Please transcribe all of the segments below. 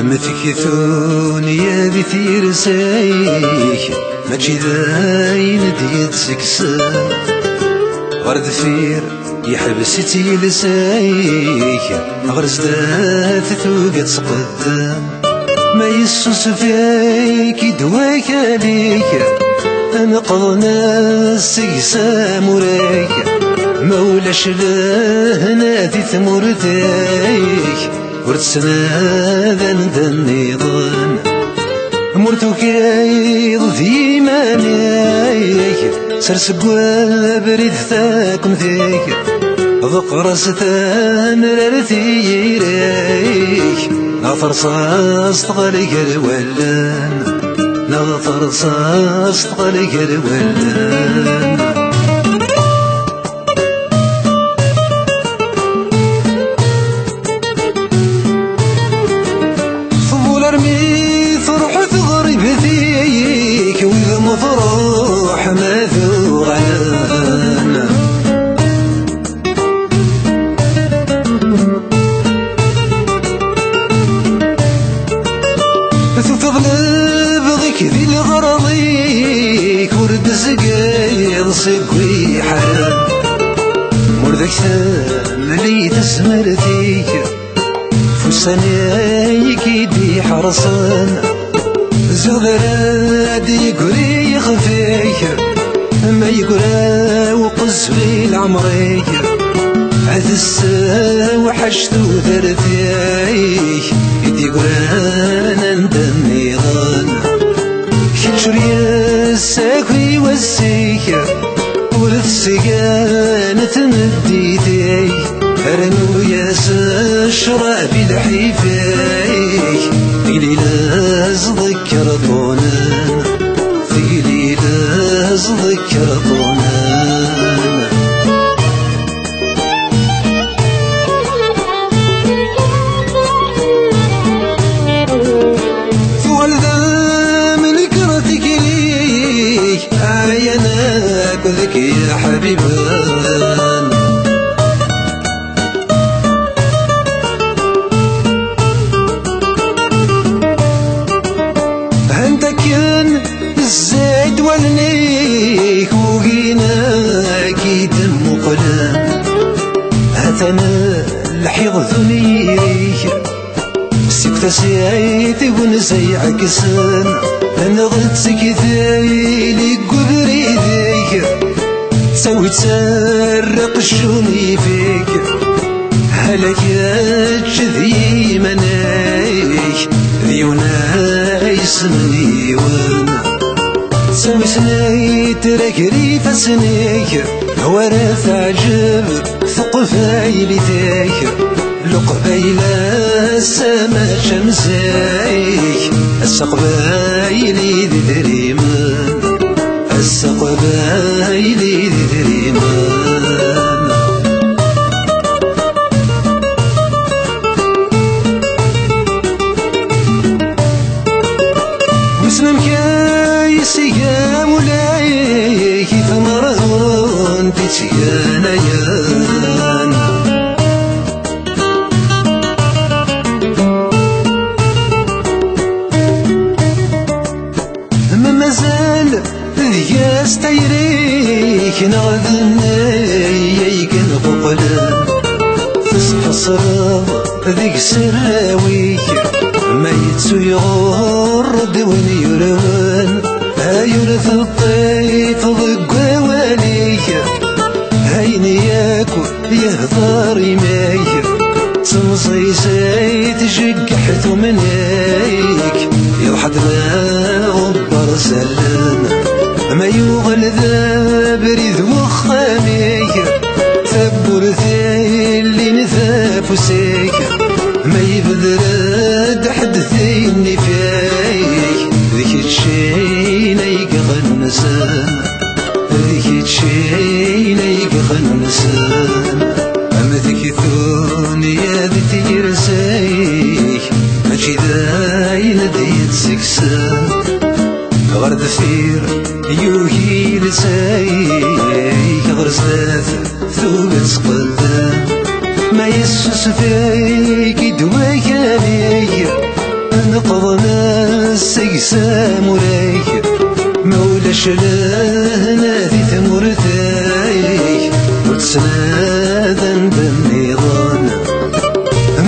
مثكثون يا ذي تيرسايك ماشي داين ديت سكسا غرد فير يحبس تيلسايك غرز دات ثوقت قدام ما يسوس فيك يدواك عليك نقضنا السكسا موراك مولاش له نادي ثمرتايك ورتسناذا ندى النظام مرتو كايض في مانيك سرس بريد ثاكم ذيك ذق راس ثامر ثيريك نغفر صاص طغلق الولان نغفر صاص طغلق الولان مفروح مثوغان تفضل بغيك ذي الغرضيك ورد سقايض سقوي حرام مردك ثاملي تسمرتيك فستانيك يدي حرصان زغراد يقري يخفيك ما يقرا وقزوي العمريك عاد الساوى حشتو ثرثيك يدي قرانا ندني غان كنشري الساكوي والسيك ولث سيقان تمديتيك رنو ياس الشراب الحيفيك ثقلي لاز ذكر طونان ثقلي لاز ذكر طونان ثوال ذا من كرتك ليك عيناك وذك يا حبيبان الزيد والنيك وقيناك يدم قلام هاتنا الحيض ذنيك سكت سيعيد ونسي عكسان انا غلت سكتايلي قبري ذيك تسوي تسرق الشوني فيك هلك ذي منايك ذيونا يسمني وانا سوي سنايت ركري فسنيك ورا عجب ثقفايلي ذيك لقبيلا السما شمسيك السقبايلي ذي دريمان السقبايلي ذي دريمان وسلم كايسي يا مولاي كيف مرضون تتيانا يان ما مازال ذياس تيريك نغذني كنقبلان تسحصر ذيك سراويك ما يتسو يغرد وين يروان يورث الطيف ضق واليك هيني ياكو يهضر يمايك تمصي سيت شقحت منيك يوحد ما غبر سلان ما يوغل ذا بريد وخاميك ثبور ثيلي نثافسيك ما يبذرد حدثيني فيك ذيك تشينا يقغنسان ذيك تشينا يقغنسان أما ذيك ثوني يا ذي تيرسايك ماشي داين ديت سكسان غرد فير يوهي لسايك غرز ذات ثوبت قدام ما يسوس فيك يدواك عليك ذي ساموريك مولاش لهنا ذي ثمورتيك وتسنادن بالنظام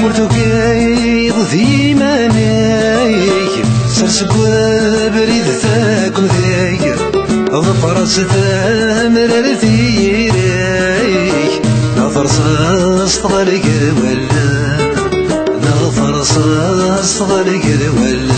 مرتو كايض ذي مانيك سرسك وبريد ثاكم ذيك ظفرس ثامر ثيريك نظر صغرك ولا نظر صغرك ولا